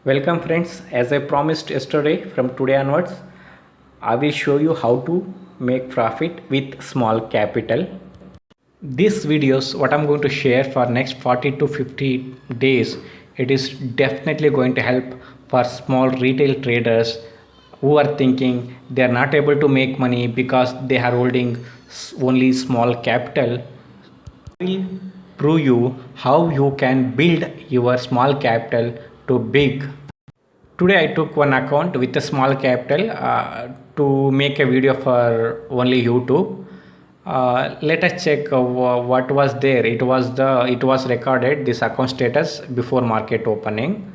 Welcome friends, as I promised yesterday, from today onwards, I will show you how to make profit with small capital. These videos, what I'm going to share for next 40 to 50 days, it is definitely going to help for small retail traders who are thinking they are not able to make money because they are holding only small capital. I will prove you how you can build your small capital to big. Today I took one account with a small capital to make a video for only YouTube. Let us check what was there. It was recorded this account status before market opening.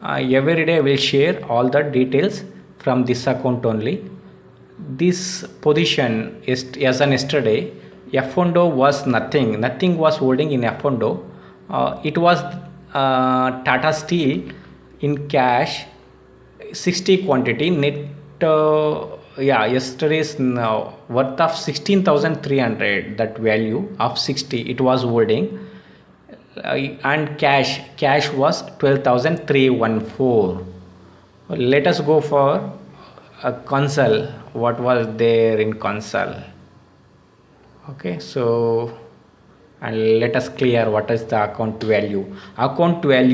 Every day I will share all the details from this account only. This position is as an yesterday. F1 was nothing was holding in F1. It was Tata Steel in cash 60 quantity net. Yeah, yesterday's worth of 16,300, that value of 60 it was holding. And cash was 12,314. Let us go for a console. What was there in console? Okay, so and let us clear what is the account value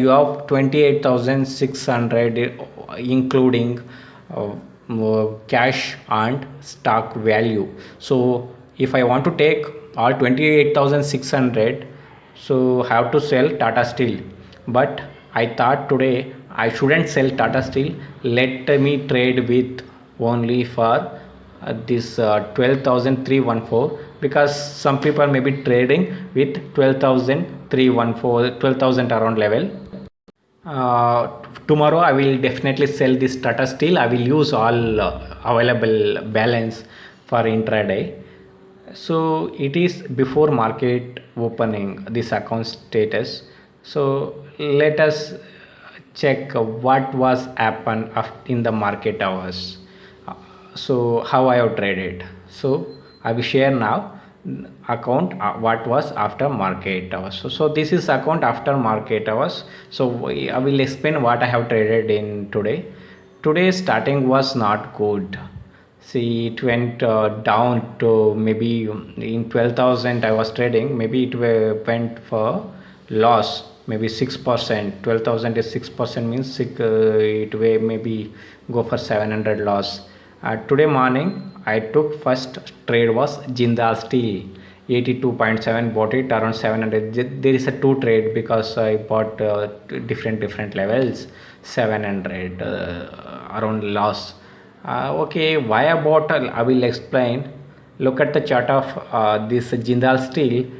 of 28,600, including uh, cash and stock value. So if I want to take all 28,600, so have to sell Tata Steel, but I thought today I shouldn't sell Tata Steel. Let me trade with only for this 12,314, because some people may be trading with 12,314, 12,000 around level. Tomorrow I will definitely sell this Tata Steel. I will use all available balance for intraday. So it is before market opening, this account status. So let us check what was happened in the market hours. So how I have traded. So I will share now account what was after market hours. So this is account after market hours. So I will explain what I have traded in today. Today starting was not good. See, it went down to maybe in 12,000 I was trading. Maybe it went for loss, maybe 6%. 12,000 is 6% means it will maybe go for 700 loss. Today morning I took first trade was Jindal Steel 82.7, bought it around 700. There is a two trade because I bought different levels 700 around loss. Okay, why I bought, I will explain. Look at the chart of this Jindal Steel.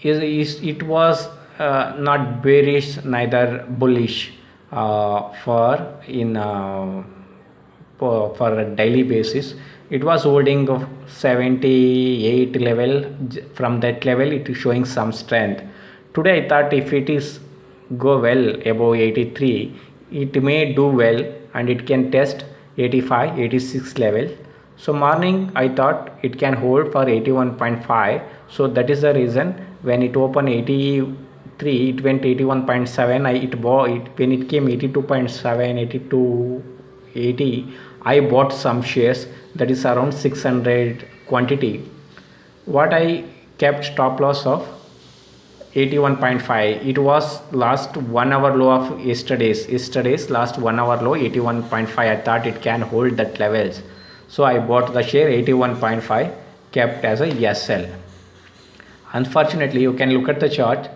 It was not bearish neither bullish for in for a daily basis. It was holding of 78 level. From that level it is showing some strength. Today I thought if it is go well above 83, it may do well and it can test 85 86 level. So morning I thought it can hold for 81.5. So that is the reason when it opened 83 it went 81.7. It bought it when it came 82.7 82 80. I bought some shares, that is around 600 quantity. What I kept stop loss of 81.5. It was last 1 hour low of yesterday's last 1 hour low 81.5. I thought it can hold that levels, so I bought the share 81.5, kept as a SL. Unfortunately, you can look at the chart.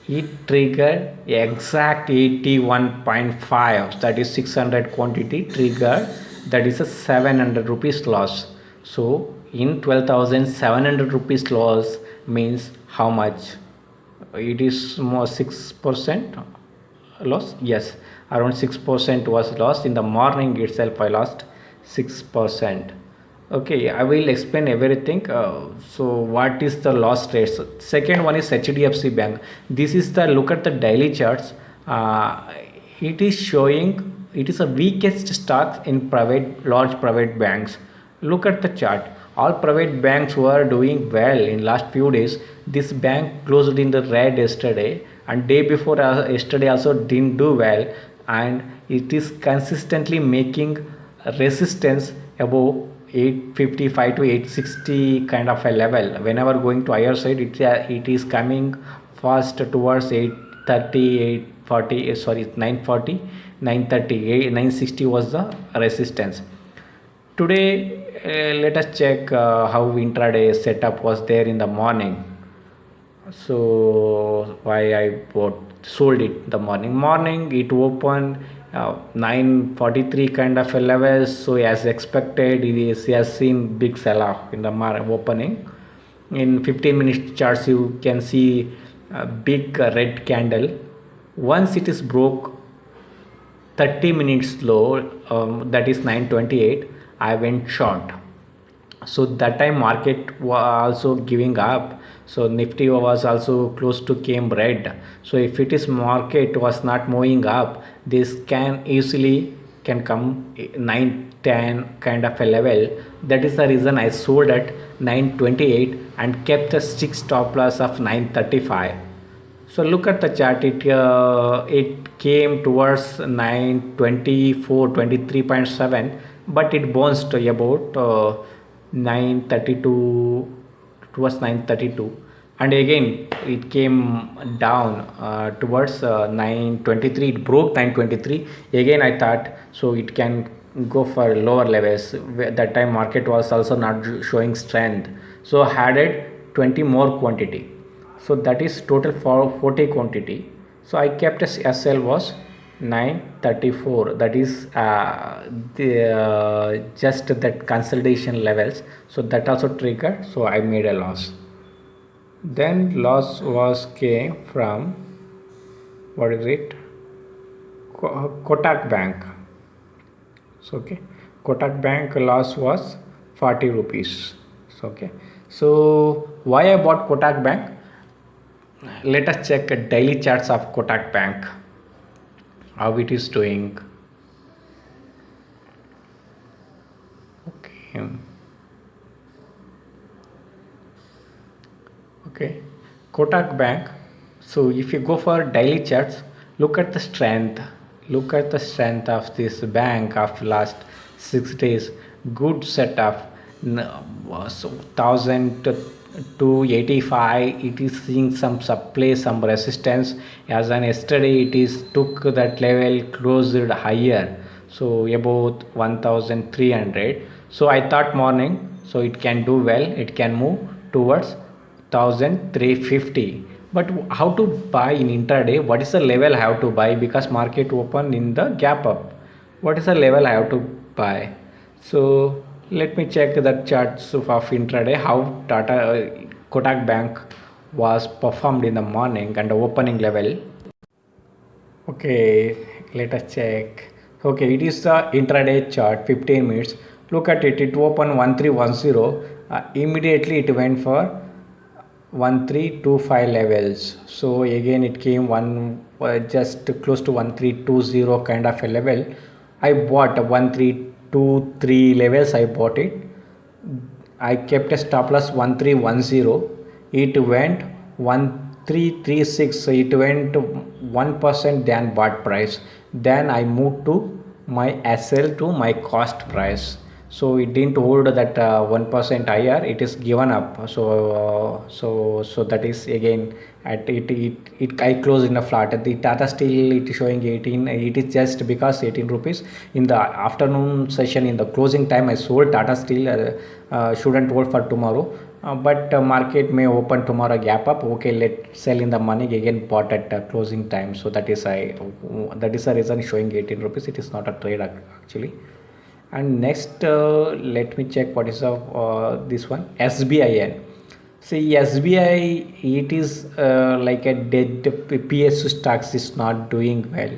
It triggered exact 81.5, that is 600 quantity triggered, that is a 700 rupees loss. So in 12,700 rupees loss means how much? It is more 6% loss. Yes, around 6% was lost. In the morning itself I lost 6%. Okay, I will explain everything. So what is the loss rates? Second one is HDFC Bank. This is the look at the daily charts. It is showing it is a weakest stock in large private banks. Look at the chart. All private banks were doing well in last few days. This bank closed in the red yesterday, and day before yesterday also didn't do well. and it is consistently making resistance above 855 to 860 kind of a level. Whenever going to higher side, it is coming fast towards 830, 840, sorry, 940, 930, 960 was the resistance. Today let us check how intraday setup was there in the morning. So why I bought sold it the morning it opened 943 kind of a level. So as expected, it has seen big sell off in the opening. In 15 minutes charts you can see a big red candle. Once it is broke 30 minutes low, that is 928, I went short. So that time market was also giving up, so nifty was also close to came red. So if it is market was not moving up, this can easily can come 910 kind of a level. That is the reason I sold at 928 and kept a stick stop loss of 935. So look at the chart. It came towards 924, 23.7, but it bounced about 932, towards 932, and again it came down towards 923. It broke 923. Again I thought so it can go for lower levels. That time market was also not showing strength, so added 20 more quantity. So that is total for 40 quantity. So I kept as SL was 934. That is just that consolidation levels. So that also triggered. So I made a loss. Then loss was came from, what is it, Kotak Bank. So okay, Kotak Bank loss was 40 rupees. So okay, so why I bought Kotak Bank? Let us check daily charts of Kotak Bank, how it is doing. Okay, Kotak Bank. So if you go for daily charts, look at the strength of this bank of last 6 days. Good setup. So 1,285, it is seeing some supply, some resistance. As on yesterday it is took that level, closed higher, so about 1,300. So I thought morning, so it can do well, it can move towards 1,350. But how to buy in intraday? What is the level I have to buy? Because market open in the gap up, what is the level I have to buy? So let me check the charts of intraday, how Kotak Bank was performed in the morning and the opening level. Okay, let us check. Okay, it is the intraday chart, 15 minutes. Look at it, it opened 1310. Immediately it went for 1325 levels. So again it came just close to 1320 kind of a level. I bought 1323 levels. I bought it. I kept a stop loss 1310. It went 1336. So it went 1% than bought price. Then I moved to my SL to my cost price. So it didn't hold that 1% higher. It is given up. So that is again at it I closed in a flat. At the Tata Steel it is showing 18. It is just because 18 rupees in the afternoon session. In the closing time I sold Tata Steel. Shouldn't hold for tomorrow. But market may open tomorrow gap up. Okay, let sell in the money again, bought at closing time. So that is a reason showing 18 rupees. It is not a trade actually. And next let me check what is this one, SBIN. See, SBI, it is like a dead. PSU stocks is not doing well,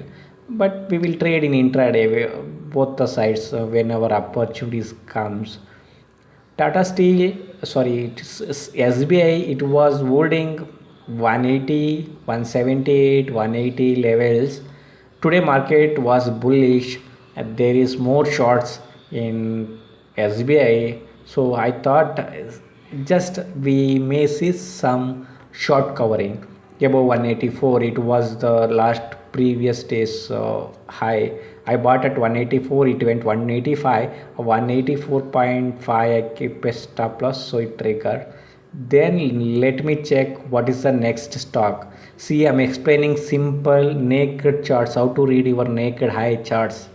but we will trade in intraday, both the sides, whenever opportunities comes. Tata Steel, sorry, SBI, it was holding 180, 178, 180 levels. Today market was bullish and there is more shorts in SBI. So I thought just we may see some short covering. above 184. It was the last previous day's high. I bought at 184, it went 185, 184.5. I keep a stop loss, so it triggered. Then let me check what is the next stock. See, I'm explaining simple naked charts, how to read your naked high charts.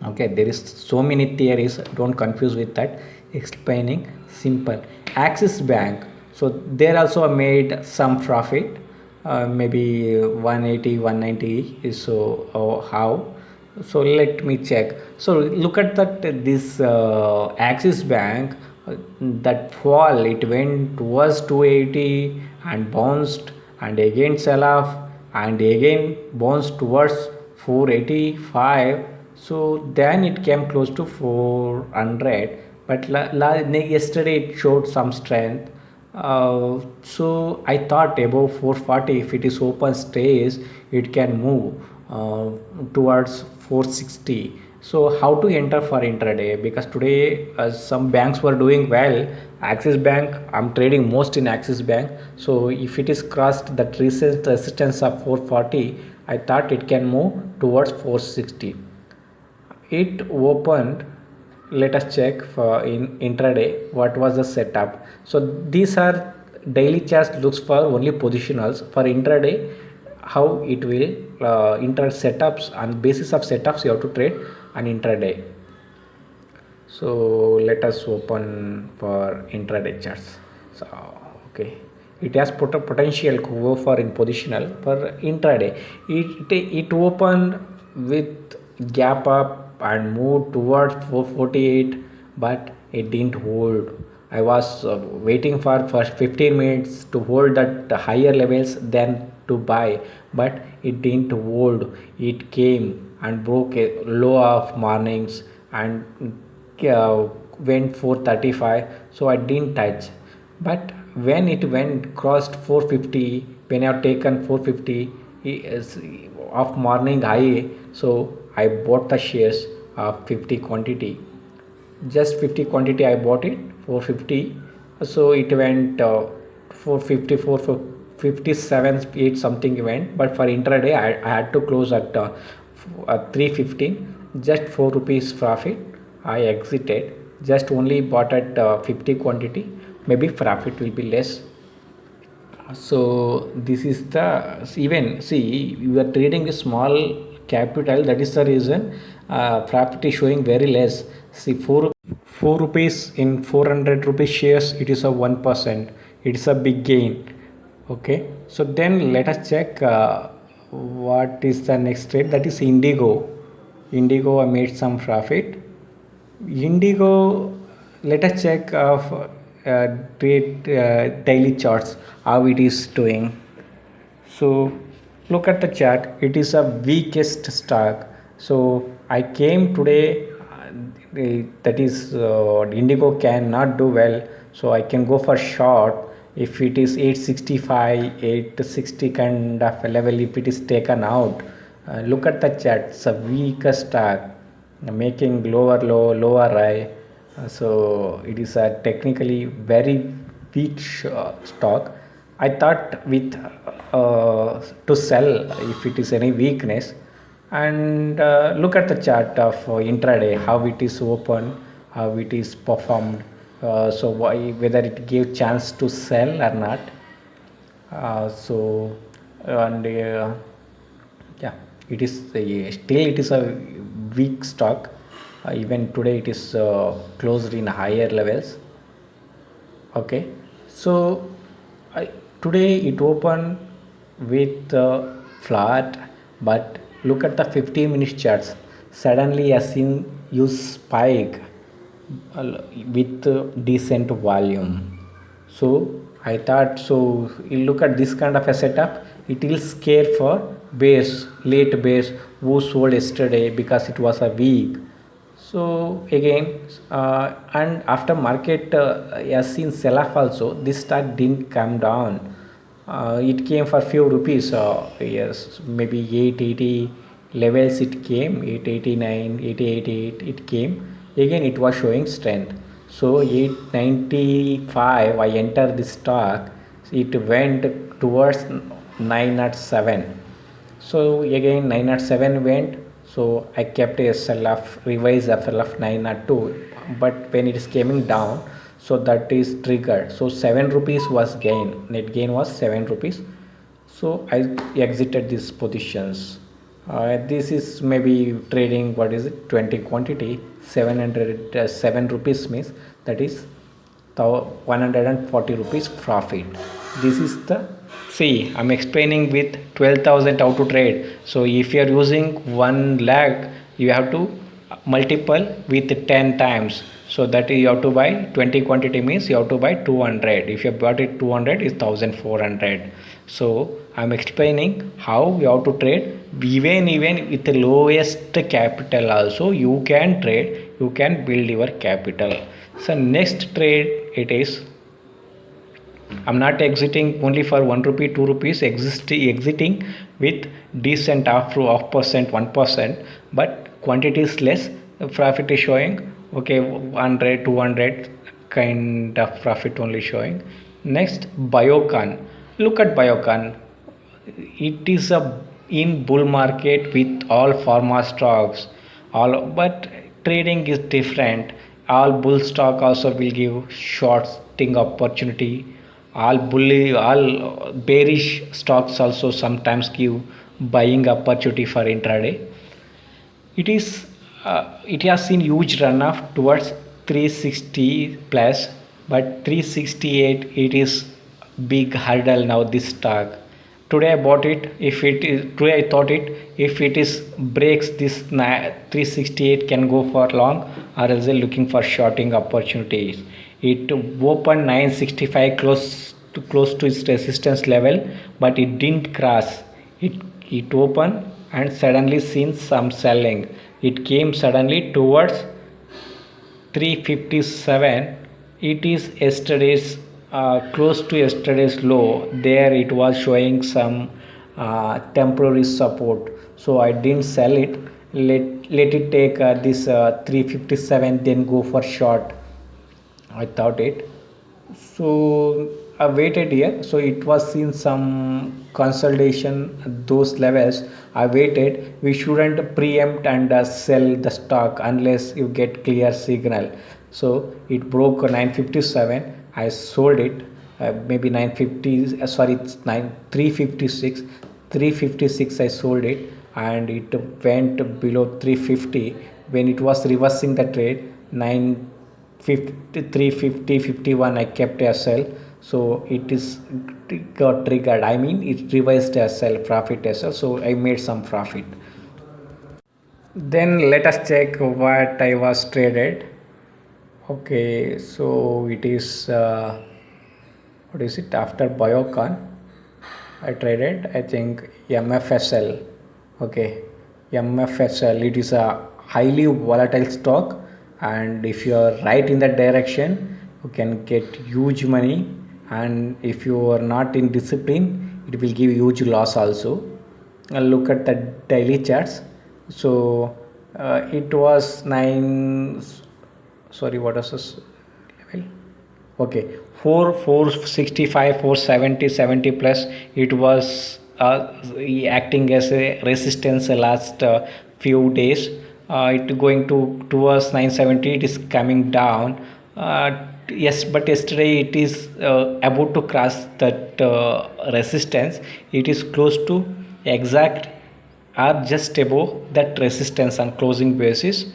Okay, there is so many theories, don't confuse with that. Explaining simple. Axis Bank, so there also made some profit, maybe 180 190 is so. How? So let me check. So look at that, this Axis Bank, that fall, it went towards 280 and bounced and again sell off and again bounced towards 485. So then it came close to 400, but yesterday it showed some strength. So I thought above 440, if it is open stays, it can move towards 460. So how to enter for intraday? Because today some banks were doing well. Axis Bank, I'm trading most in Axis Bank. So if it is crossed that recent resistance of 440, I thought it can move towards 460. It opened, let us check for in intraday what was the setup. So these are daily charts, looks for only positionals. For intraday, how it will inter setups, on basis of setups you have to trade an intraday. So let us open for intraday charts. So okay, it has potential to go for in positional. For intraday, it opened with gap up and moved towards 448, but it didn't hold. I was waiting for 15 minutes to hold that higher levels, then to buy, but it didn't hold. It came and broke a low of mornings and went 435, so I didn't touch. But when it went crossed 450, when I have taken 450 of morning high, so I bought the shares of 50 quantity, just 50 quantity I bought it 450. So it went 450 457 8 something went, but for intraday I had to close at 315, just 4 rupees profit. I exited, just only bought at 50 quantity, maybe profit will be less. So this is the, even see, you are trading a small capital, that is the reason profit is showing very less. See, 4 rupees in 400 rupees shares, it is a 1%, it is a big gain. Okay, so then let us check what is the next trade, that is Indigo. I made some profit. Indigo, let us check of trade daily charts, how it is doing. So look at the chart, it is a weakest stock. So I came today, that is Indigo cannot do well, so I can go for short if it is 865 860 kind of a level, if it is taken out. Look at the chart, it's a weakest stock, making lower low lower high. So it is a technically very weak stock. I thought with to sell if it is any weakness. And look at the chart of intraday, how it is open, how it is performed. So why, whether it gave chance to sell or not. So and yeah, it is still it is a weak stock. Even today it is closed in higher levels. Okay, so today it opened with flat, but look at the 15 minutes charts, suddenly I seen you spike with decent volume. So I thought, so you look at this kind of a setup, it will scare for bears, late bears who sold yesterday because it was a week. So again, and after market has seen sell off also, this stock didn't come down. It came for few rupees. Yes, maybe 880 levels it came, 889, 888 it came. Again, it was showing strength. So 895, I entered this stock. It went towards 907. So again 907 went, so I kept a SL of revised FL of 902, but when it is coming down, so that is triggered. So 7 rupees was gain, net gain was 7 rupees. So I exited these positions. This is maybe trading, what is it, 20 quantity, 7 rupees means that is 140 rupees profit. This is the, see, I'm explaining with 12,000 how to trade. So if you are using 1 lakh, you have to multiple with 10 times. So that you have to buy 20 quantity means you have to buy 200. If you bought it 200 is 1400. So I'm explaining how you have to trade. Even with the lowest capital also you can trade, you can build your capital. So next trade it is, I'm not exiting only for 1 rupee 2 rupees, exiting with decent half percent 1%, but quantity is less, profit is showing okay 100 200 kind of profit only showing. Next Biocon, look at Biocon, it is a in bull market with all pharma stocks, all, but trading is different. All bull stock also will give shorting opportunity, all bully, all bearish stocks also sometimes give buying opportunity for intraday. It is it has seen huge runoff towards 360 plus, but 368 it is big hurdle now this stock. Today I bought it. If it is today, I thought it, if it is breaks this 368 can go for long, or else looking for shorting opportunities. It opened 965 close to its resistance level, but it didn't cross. It opened and suddenly seen some selling. It came suddenly towards 357. It is yesterday's close to yesterday's low. There it was showing some temporary support, so I didn't sell it. Let it take this 357, then go for short, I thought it. So I waited here. So it was in some consolidation at those levels. I waited. We shouldn't preempt and sell the stock unless you get clear signal. So it broke 957. I sold it. Maybe 950. Sorry, it's 356. 356. I sold it, and it went below 350 when it was reversing the trade. 953 50 51 I kept a sell, so it is got triggered, I mean it revised a sell profit as well, so I made some profit. Then let us check what I was traded. Okay, so it is what is it, after Biocon I traded, I think MFSL. Okay, MFSL, it is a highly volatile stock, and if you are right in that direction you can get huge money, and if you are not in discipline it will give huge loss also. Look at the daily charts. So it was 9, sorry, what was this level? Okay, 465 470 70 plus, it was acting as a resistance the last few days. It going to towards 970, it is coming down. Yes, but yesterday it is about to cross that resistance. It is close to exact or just above that resistance on closing basis.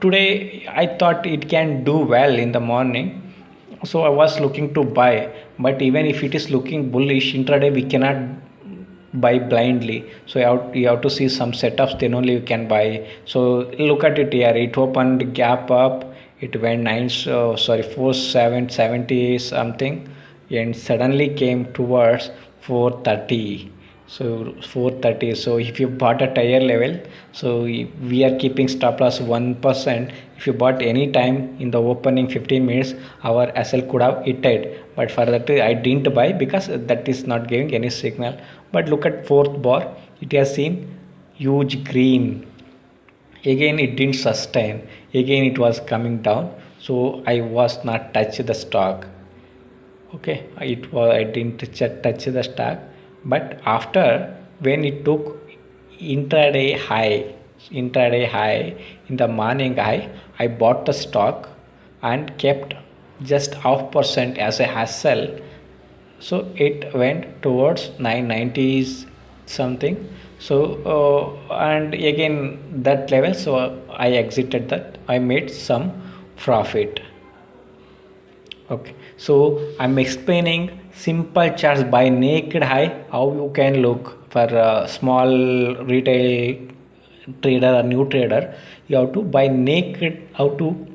Today I thought it can do well in the morning, so I was looking to buy. But even if it is looking bullish intraday, we cannot buy blindly, so you have to see some setups, then only you can buy. So look at it here, it opened gap up, it went 4770 something, and suddenly came towards 430. So 430, so if you bought at higher level, so we are keeping stop loss 1%. If you bought any time in the opening 15 minutes, our SL could have hit it, but for that I didn't buy because that is not giving any signal. But look at fourth bar, it has seen huge green, again it didn't sustain, again it was coming down, so I was not touch the stock. Okay, I didn't touch the stock, but after when it took intraday high intraday high, in the morning high, I bought the stock and kept just half percent as a hassle. So it went towards 990s something. So and again that level, so I exited that, I made some profit. Okay, so I'm explaining simple charts by naked eye how you can look for a small retail trader or new trader. You have to by naked how to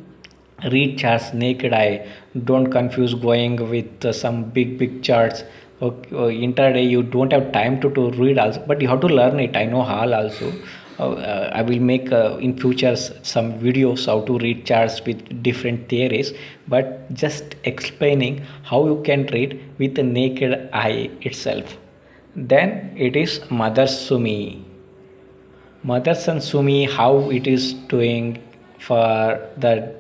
read charts naked eye. Don't confuse going with some big charts. Okay, intraday you don't have time to read also, but you have to learn it. I know all also. I will make in future some videos how to read charts with different theories, but just explaining how you can read with the naked eye itself. Then it is Mother Sumi. Motherson Sumi, how it is doing for the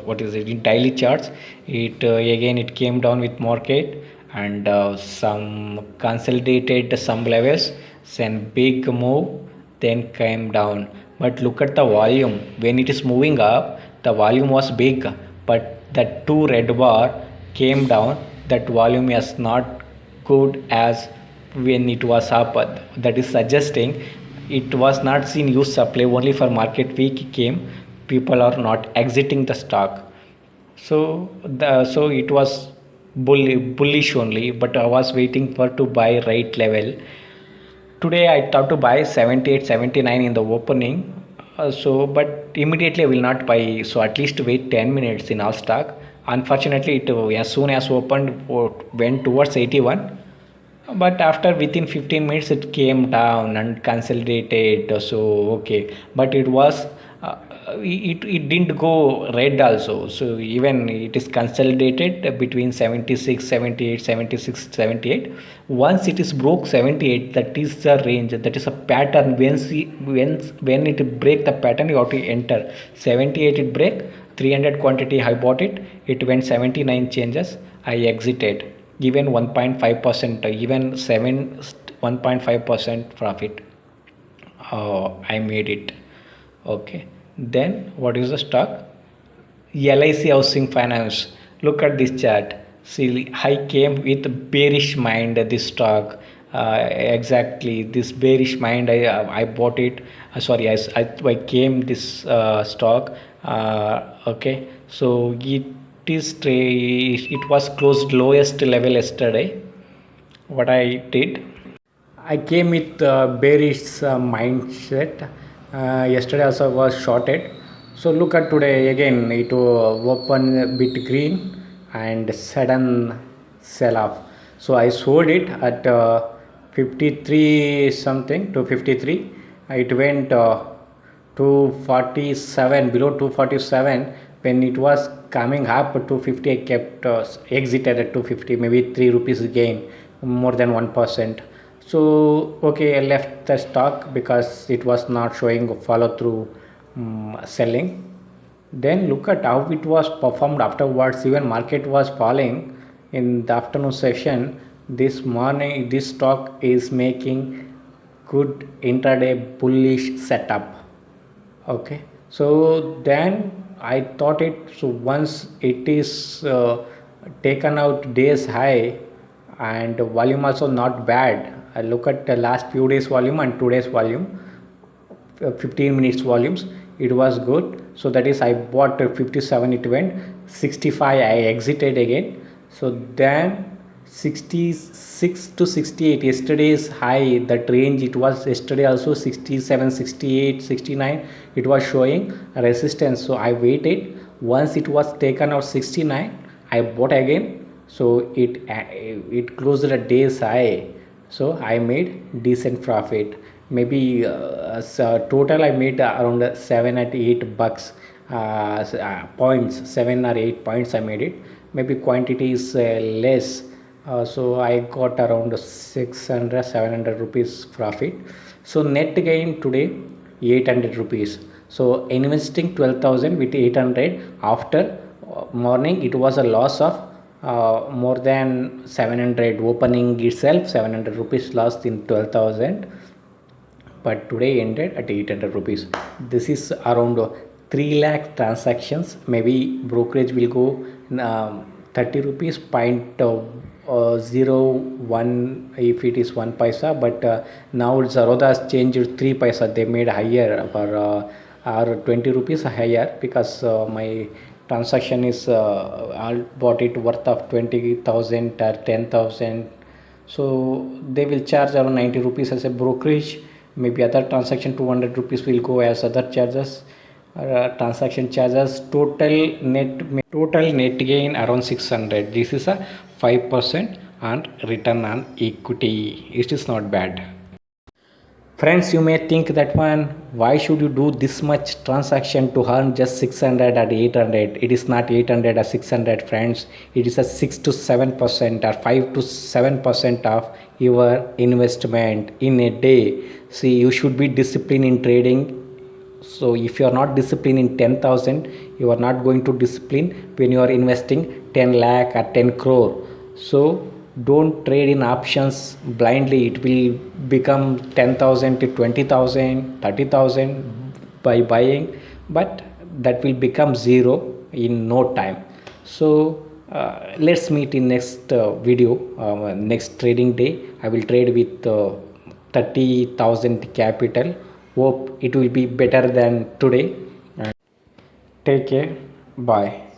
what is it in daily charts? It again it came down with market and some consolidated some levels, then big move, then came down. But look at the volume. When it is moving up, the volume was big, but the two red bar came down. That volume is not good as when it was up. That is suggesting it was not seen use supply, only for market week came, people are not exiting the stock. So so it was bullish only, but I was waiting for to buy right level. Today I thought to buy 78 79 in the opening. So but immediately I will not buy, so at least wait 10 minutes in all stock. Unfortunately it as soon as opened went towards 81, but after within 15 minutes it came down and consolidated. So okay, but it was it didn't go red also, so even it is consolidated between 76 78 76 78. Once it is broke 78, that is the range, that is a pattern. When it break the pattern, you have to enter 78. It break 300 quantity, I bought it, it went 79 changes, I exited, even 1.5%, even 7 1.5% profit. I made it. Okay, then what is the stock? LIC Housing Finance. Look at this chart. See, I came with bearish mind this stock. Exactly this bearish mind. I bought it. Sorry, I came this stock. Okay, so it was closed lowest level yesterday. What I did, I came with bearish mindset. Yesterday also was shorted. So look at today again. It open a bit green and sudden sell off. So I sold it at 53 something to 53. It went 247, below 247. When it was coming up to 50, I kept exited at 250, maybe 3 rupees gain, more than 1%. So okay, I left the stock because it was not showing follow through selling. Then look at how it was performed afterwards. Even market was falling in the afternoon session. This morning this stock is making good intraday bullish setup. Okay, so then I thought it, so once it is taken out days high and volume also not bad. I look at the last few days volume and today's volume, 15 minutes volumes, it was good. So that is I bought 57, it went 65, I exited again. So then 66 to 68 yesterday's high, that range, it was yesterday also 67 68 69, it was showing resistance. So I waited, once it was taken out 69, I bought again. So it closed a day's high, so I made decent profit. Maybe so total I made around 7 at 8 bucks, points, 7 or 8 points I made it. Maybe quantity is less, so I got around 600 700 rupees profit. So net gain today 800 rupees. So investing 12,000 with 800, after morning it was a loss of more than 700 opening itself, 700 rupees lost in 12,000, but today ended at 800 rupees. This is around 3 lakh transactions. Maybe brokerage will go 30 rupees point 01 if it is 1 paisa, but now Zerodha has changed 3 paisa. They made higher for or 20 rupees higher, because my transaction is I bought it worth of 20,000 or 10,000, so they will charge around 90 rupees as a brokerage. Maybe other transaction 200 rupees will go as other charges, transaction charges. Total net gain around 600. This is a 5% and return on equity. It is not bad. Friends, you may think that one, why should you do this much transaction to earn just 600 or 800? It is not 800 or 600, friends. It is a 6 to 7% or 5 to 7% of your investment in a day. See, you should be disciplined in trading. So if you are not disciplined in 10,000, you are not going to discipline when you are investing 10 lakh or 10 crore. So don't trade in options blindly. It will become 10,000 to 20,000, 30,000 by buying, but that will become zero in no time. So let's meet in next video, next trading day. I will trade with 30,000 capital. Hope it will be better than today. Take care. Bye.